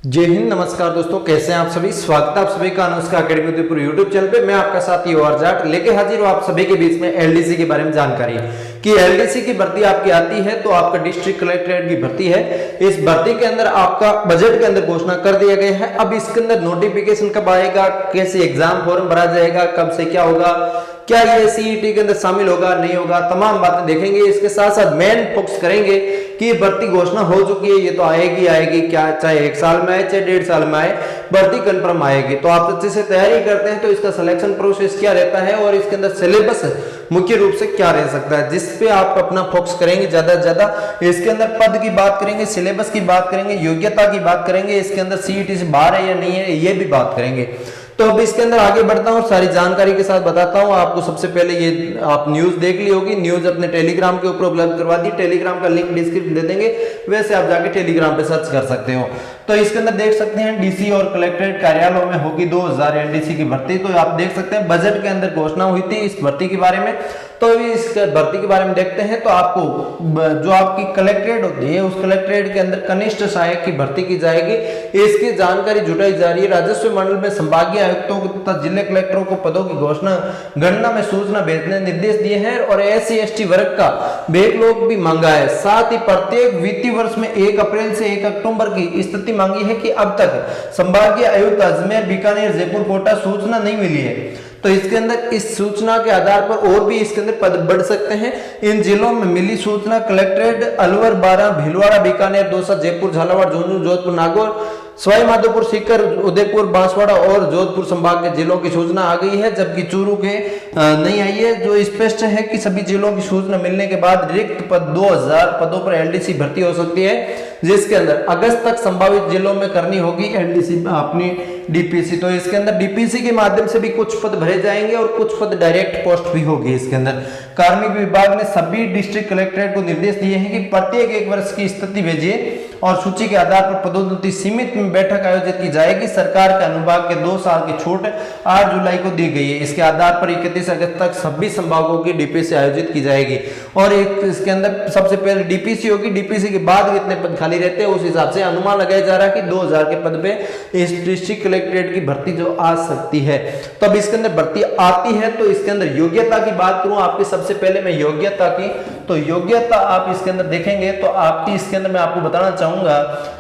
जय हिंद, नमस्कार दोस्तों, कैसे हैं आप सभी। स्वागत है आप सभी का Anushka academy Udaipur YouTube channel पे। मैं आपका साथी और जाट लेके हाजिर हूं आप सभी के बीच में एलडीसी के बारे में जानकारी कि एलडीसी की भर्ती आपकी आती है तो आपका डिस्ट्रिक्ट कलेक्ट्रेट की भर्ती है। इस भर्ती के अंदर आपका बजट के अंदर घोषणा कर दिया गया है। अब इसके अंदर नोटिफिकेशन कब आएगा, कैसे एग्जाम फॉर्म भरा जाएगा, कब से क्या होगा, क्या ये सीईटी के अंदर शामिल होगा नहीं होगा, तमाम बातें देखेंगे। इसके साथ साथ मेन फोकस करेंगे कि भर्ती घोषणा हो चुकी है, ये तो आएगी क्या, चाहे 1 साल में आए चाहे 1.5 साल में आए, भर्ती कंफर्म आएगी। तो आप अच्छे से तैयारी करते हैं तो इसका सिलेक्शन प्रोसेस क्या रहता है और इसके अंदर सिलेबस मुख्य रूप से क्या रह सकता है, जिस पे आप अपना फोकस करेंगे ज्यादा से ज्यादा। इसके अंदर पद की बात करेंगे, सिलेबस की बात करेंगे, योग्यता की बात करेंगे, इसके अंदर सीईटी से बाहर है या नहीं है ये भी बात करेंगे। तो अब इसके अंदर आगे बढ़ता हूँ, सारी जानकारी के साथ बताता हूँ आपको। सबसे पहले ये आप न्यूज देख ली होगी, न्यूज अपने टेलीग्राम के ऊपर उपलब्ध करवा दी। टेलीग्राम का लिंक डिस्क्रिप्शन दे देंगे, वैसे आप जाके टेलीग्राम पे सर्च कर सकते हो। तो इसके अंदर देख सकते हैं डीसी और कलेक्ट्रेट कार्यालयों में होगी 2000 एलडीसी की भर्ती। तो आप देख सकते हैं बजट के अंदर घोषणा हुई थी इस भर्ती के बारे में। तो इस भर्ती के बारे में देखते हैं। तो आपको जो आपकी कलेक्ट्रेट होती है उस कलेक्ट्रेट के अंदर कनिष्ठ सहायक की भर्ती की जाएगी। इसकी जानकारी जुटाई जा रही है। राजस्व मंडल में संभागीय आयुक्तों को तथा जिले कलेक्टरों को पदों की घोषणा गणना में सूचना भेजने निर्देश दिए हैं और SC/ST वर्ग का बैकलॉग भी मांगा है। साथ ही प्रत्येक वित्तीय वर्ष में 1 अप्रैल से 1 अक्टूबर की स्थिति मांगी है कि अब तक संभागीय आयुक्त अजमेर, बीकानेर, जयपुर, कोटा सूचना नहीं मिली है। तो इसके अंदर इस सूचना के आधार पर और भी इसके अंदर पद बढ़ सकते हैं। इन जिलों में मिली सूचना कलेक्ट्रेट अलवर, बारां, भीलवाड़ा, बीकानेर, दौसा, जयपुर, झालावाड़, झुंझुनू, जोधपुर, नागौर, सवाई माधोपुर, सीकर, उदयपुर, बांसवाड़ा और जोधपुर संभाग के जिलों की सूचना आ गई है, जबकि चूरू के नहीं आई है। जो स्पष्ट है कि सभी जिलों की सूचना मिलने के बाद रिक्त पद 2000 पदों पर एलडीसी भर्ती हो सकती है, जिसके अंदर अगस्त तक संभावित जिलों में करनी होगी एलडीसी अपनी डीपीसी। तो इसके अंदर डीपीसी के माध्यम से भी कुछ पद भरे जाएंगे और कुछ पद डायरेक्ट पोस्ट भी होगी। इसके अंदर कार्मिक विभाग ने सभी डिस्ट्रिक्ट कलेक्ट्रेट को निर्देश दिए हैं कि प्रत्येक 1 वर्ष की स्थिति भेजिए और सूची के आधार पर पदोन्नति सीमित में बैठक आयोजित की जाएगी। सरकार के अनुभाग के 2 साल की छूट 8 जुलाई को दी गई है। इसके आधार पर 31 अगस्त तक सभी संभागों की डीपीसी आयोजित की जाएगी और इसके अंदर सबसे पहले डीपीसी होगी। डीपीसी के बाद कितने पद खाली रहते हैं उस हिसाब से अनुमान लगाया जा रहा है कि 2000 के पद पे इस डिस्ट्रिक्ट कलेक्ट्रेट की भर्ती जो आ सकती है। तो अब इसके अंदर भर्ती आती है तो इसके अंदर योग्यता की बात करूं आपकी, सबसे पहले मैं योग्यता की, तो योग्यता आप इसके अंदर देखेंगे तो आपकी इसके अंदर मैं आपको बताना चाहूंगा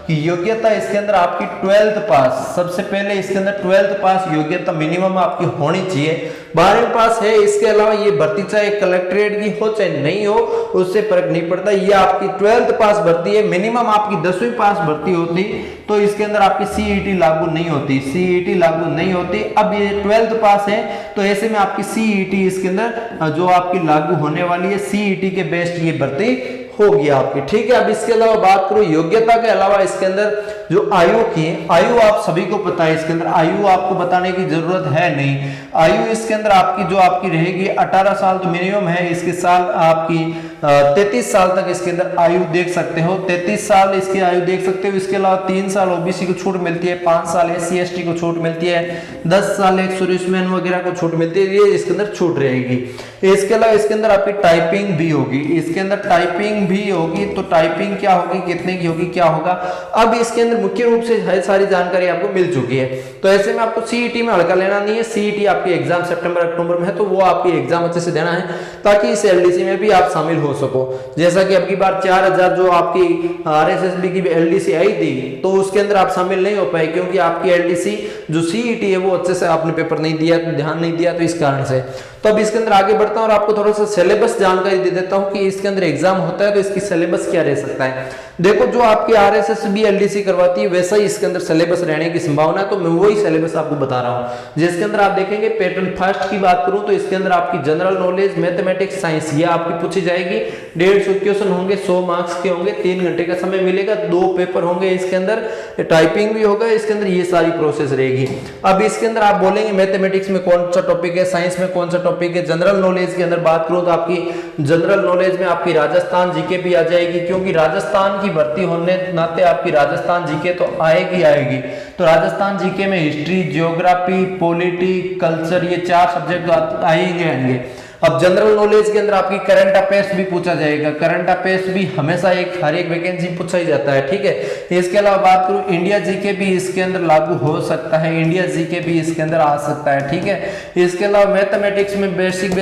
कि योग्यता इसके अंदर आपकी 12th पास, सबसे पहले इसके अंदर 12th पास योग्यता मिनिमम आपकी होनी चाहिए। 12वीं पास है। इसके अलावा ये भर्ती चाहे कलेक्ट्रेट की हो चाहे नहीं हो उससे फर्क नहीं पड़ता, ये आपकी 12th पास भर्ती है। मिनिमम आपकी 10वीं पास भर्ती होती तो इसके अंदर आपकी सीईटी लागू नहीं होती, सीईटी लागू नहीं होती। अब ये 12th पास है तो ऐसे में आपकी सीईटी इसके अंदर जो आपकी लागू होने वाली है, सीईटी के बेस्ट ये भर्ती होगी आपकी, ठीक है। अब इसके अलावा बात करूं योग्यता के अलावा इसके अंदर जो आयु की, आयु आप सभी को पता है, इसके अंदर आयु आपको बताने की जरूरत है नहीं। आयु इसके अंदर आपकी जो आपकी रहेगी 18 साल तो मिनिमम है। इसके साल आपकी 33 साल तक इसके अंदर आयु देख सकते हो, 33 साल इसकी आयु देख सकते हो। इसके अलावा 3 साल ओबीसी को छूट मिलती है, 5 साल SC/ST को छूट मिलती है, 10 साल एक सर्विसमैन वगैरह को छूट मिलती है, ये इसके अंदर छूट रहेगी। इसके अलावा इसके अंदर आपकी टाइपिंग भी होगी, इसके अंदर टाइपिंग भी होगी। तो टाइपिंग क्या होगी, कितने की होगी, क्या होगा, अब इसके अंदर मुख्य रूप से है सारी जानकारी आपको मिल चुकी है। तो ऐसे में आपको सीईटी में हल्का लेना नहीं है। सीईटी आपकी एग्जाम सितंबर अक्टूबर में है तो वो आपकी एग्जाम अच्छे से देना है ताकि इस एलडीसी में भी आप शामिल हो सको। जैसा कि अबकी बार 4000 जो आपकी आरएसएसबी की एलडीसी आई थी तो उसके अंदर आप शामिल नहीं हो पाए क्योंकि आपकी एलडीसी जो सीईटी है वो अच्छे से आपने पेपर नहीं दिया, ध्यान नहीं दिया, तो इस कारण से। तो अब इसके अंदर आगे बढ़ता हूं और आपको थोड़ा सा सिलेबस जानकारी दे देता हूं कि इसके अंदर एग्जाम होता है तो इसकी सिलेबस क्या रह सकता है। देखो जो आपकी आरएसएसबी एलडीसी करवाती है वैसा ही इसके अंदर सिलेबस रहने की संभावना है, तो मैं वही सिलेबस आपको बता रहा हूं जिसके अंदर आप देखेंगे पैटर्न फर्स्ट की बात करूं तो इसके अंदर आपकी जनरल नॉलेज, मैथमेटिक्स, साइंस ये आपकी पूछी जाएगी। 150 क्वेश्चन होंगे, 100 मार्क्स के होंगे, 3 घंटे का समय मिलेगा, 2 पेपर होंगे इसके अंदर, टाइपिंग भी होगा इसके अंदर, ये सारी प्रोसेस रहेगी। अब इसके अंदर आप बोलेंगे मैथमेटिक्स में कौन सा टॉपिक है, साइंस में कौन सा टॉपिक है। जनरल नॉलेज के अंदर बात करूं तो आपकी जनरल नॉलेज में आपकी राजस्थान जीके भी आ जाएगी क्योंकि राजस्थान की भर्ती होने नाते आपकी राजस्थान जीके तो आएगी। तो राजस्थान जीके में हिस्ट्री, ज्योग्राफी, पॉलिटी, कल्चर ये 4 सब्जेक्ट आएंगे। अब जनरल नॉलेज के अंदर आपकी करंट अफेयर्स भी पूछा जाएगा, करंट अफेयर्स भी हमेशा हर एक वैकेंसी पूछा ही जाता है, ठीक है। इसके अलावा बात करूं इंडिया जीके भी इसके अंदर लागू हो सकता है, इंडिया जीके भी इसके अंदर आ सकता है, ठीक है। इसके अलावा मैथमेटिक्स में बेसिक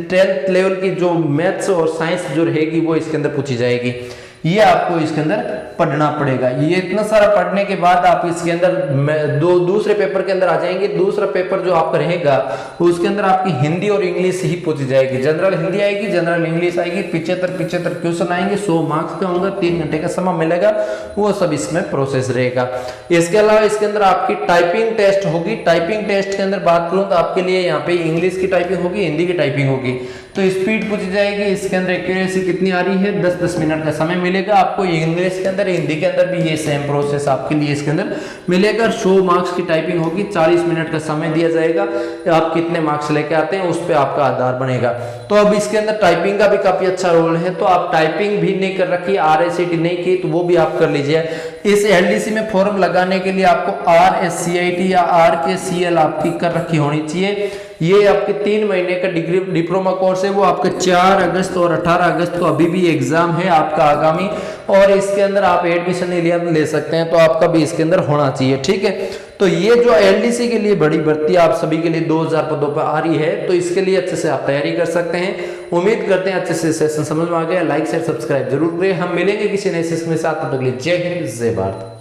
10th लेवल की जो मैथ्स और साइंस जो रहेगी वो इसके अंदर पूछी जाएगी, ये आपको इसके अंदर पढ़ना पड़ेगा। ये इतना सारा पढ़ने के बाद आप इसके अंदर दूसरे पेपर के अंदर आ जाएंगे। दूसरा पेपर जो आपका रहेगा उसके अंदर आपकी हिंदी और इंग्लिश ही पूछी जाएगी, जनरल हिंदी आएगी, जनरल इंग्लिश आएगी, 75 क्वेश्चन आएंगे, 100 मार्क्स का होगा, 3 घंटे का समय मिलेगा, वो सब इसमें प्रोसेस रहेगा। इसके अलावा इसके अंदर आपकी टाइपिंग टेस्ट होगी। टाइपिंग टेस्ट के अंदर बात करूं तो आपके लिए यहाँ पे इंग्लिश की टाइपिंग होगी, हिंदी की टाइपिंग होगी, तो स्पीड पूछी जाएगी। इसके अंदर एक्यूरेसी कितनी आ रही है, 10-10 मिनट का समय मिलेगा आपको। इंग्लिश के अंदर, हिंदी के अंदर भी ये सेम प्रोसेस आपके लिए इसके अंदर मिलेगा। 100 मार्क्स की टाइपिंग होगी, 40 मिनट का समय दिया जाएगा, आप कितने मार्क्स लेके आते हैं उस पर आपका आधार बनेगा। तो अब इसके अंदर टाइपिंग का भी काफी अच्छा रोल है, तो आप टाइपिंग भी नहीं कर रखी, RSCT नहीं की, तो वो भी आप कर लीजिए। इस LDC में फॉर्म लगाने के लिए आपको RSCIT या RKCL आपकी कर रखी होनी चाहिए। ये आपके 3 महीने का डिग्री डिप्लोमा कोर्स है, वो आपके 4 अगस्त और 18 अगस्त को अभी भी एग्जाम है आपका आगामी, और इसके अंदर आप एडमिशन ले सकते हैं, तो आपका भी इसके अंदर होना चाहिए, ठीक है। तो ये जो LDC के लिए बड़ी भर्ती आप सभी के लिए 2000 पदों पर आ रही है, तो इसके लिए अच्छे से आप तैयारी कर सकते हैं। उम्मीद करते हैं अच्छे से सेशन समझ में आ गया। लाइक शेयर सब्सक्राइब जरूर करें। हम मिलेंगे किसी नए सेशन के साथ, तब तक के लिए जय हिंद, जय भारत।